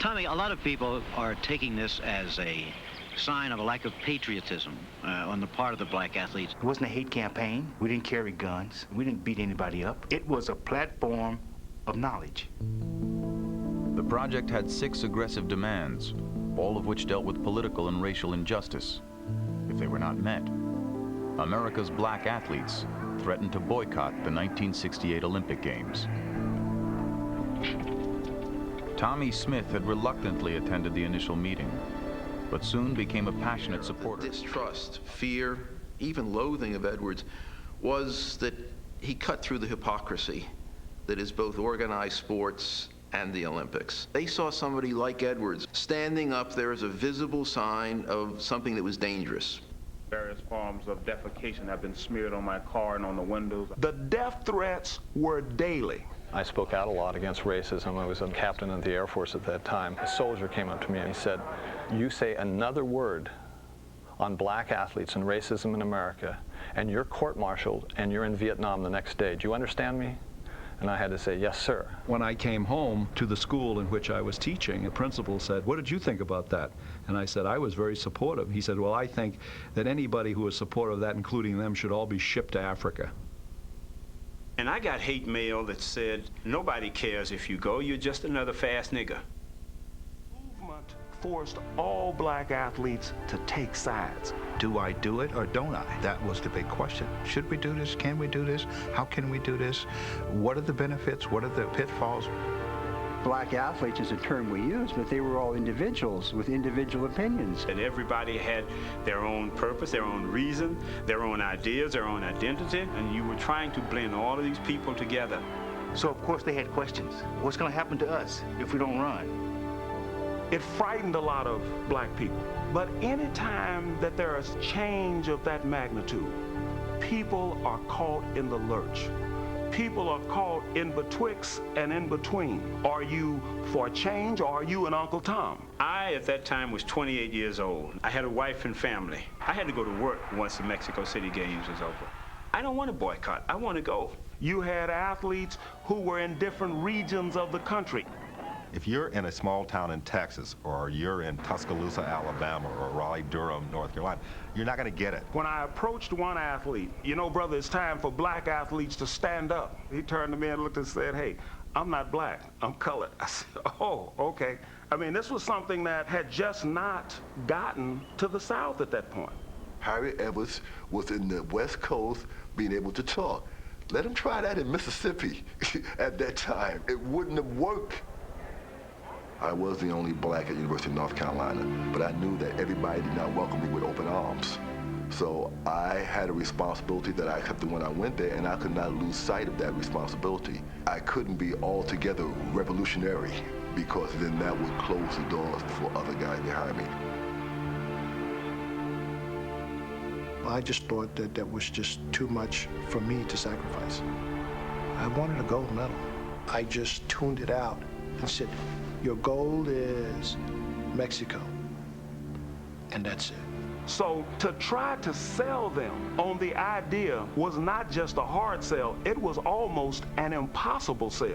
Tommie, a lot of people are taking this as a sign of a lack of patriotism on the part of the black athletes. It wasn't a hate campaign. We didn't carry guns. We didn't beat anybody up. It was a platform of knowledge. The project had 6 aggressive demands, all of which dealt with political and racial injustice. If they were not met, America's black athletes threatened to boycott the 1968 Olympic Games. Tommie Smith had reluctantly attended the initial meeting, but soon became a passionate supporter. The distrust, fear, even loathing of Edwards was that he cut through the hypocrisy that is both organized sports and the Olympics. They saw somebody like Edwards standing up there as a visible sign of something that was dangerous. Various forms of defecation have been smeared on my car and on the windows. The death threats were daily. I spoke out a lot against racism. I was a captain of the Air Force at that time. A soldier came up to me and he said, "You say another word on black athletes and racism in America, and you're court-martialed and you're in Vietnam the next day. Do you understand me?" And I had to say, "Yes, sir." When I came home to the school in which I was teaching, the principal said, "What did you think about that?" And I said, "I was very supportive." He said, "Well, I think that anybody who is supportive of that, including them, should all be shipped to Africa." And I got hate mail that said, "Nobody cares if you go, you're just another fast nigger." Movement forced all black athletes to take sides. Do I do it or don't I? That was the big question. Should we do this? Can we do this? How can we do this? What are the benefits? What are the pitfalls? Black athletes is a term we use, but they were all individuals with individual opinions. And everybody had their own purpose, their own reason, their own ideas, their own identity, and you were trying to blend all of these people together. So of course they had questions. What's going to happen to us if we don't run? It frightened a lot of black people. But any time that there is change of that magnitude, people are caught in the lurch. People are caught in betwixt and in between. Are you for change or are you an Uncle Tom? I, at that time, was 28 years old. I had a wife and family. I had to go to work once the Mexico City Games was over. I don't want to boycott. I want to go. You had athletes who were in different regions of the country. If you're in a small town in Texas, or you're in Tuscaloosa, Alabama, or Raleigh-Durham, North Carolina, you're not going to get it. When I approached one athlete, "You know, brother, it's time for black athletes to stand up." He turned to me and looked and said, "Hey, I'm not black, I'm colored." I said, "Oh, okay." I mean, this was something that had just not gotten to the South at that point. Harry Edwards was in the West Coast being able to talk. Let him try that in Mississippi at that time. It wouldn't have worked. I was the only black at University of North Carolina, but I knew that everybody did not welcome me with open arms. So I had a responsibility that I accepted when I went there, and I could not lose sight of that responsibility. I couldn't be altogether revolutionary, because then that would close the doors for other guys behind me. I just thought that that was just too much for me to sacrifice. I wanted a gold medal. I just tuned it out and said, "Your goal is Mexico," and that's it. So to try to sell them on the idea was not just a hard sell, it was almost an impossible sell.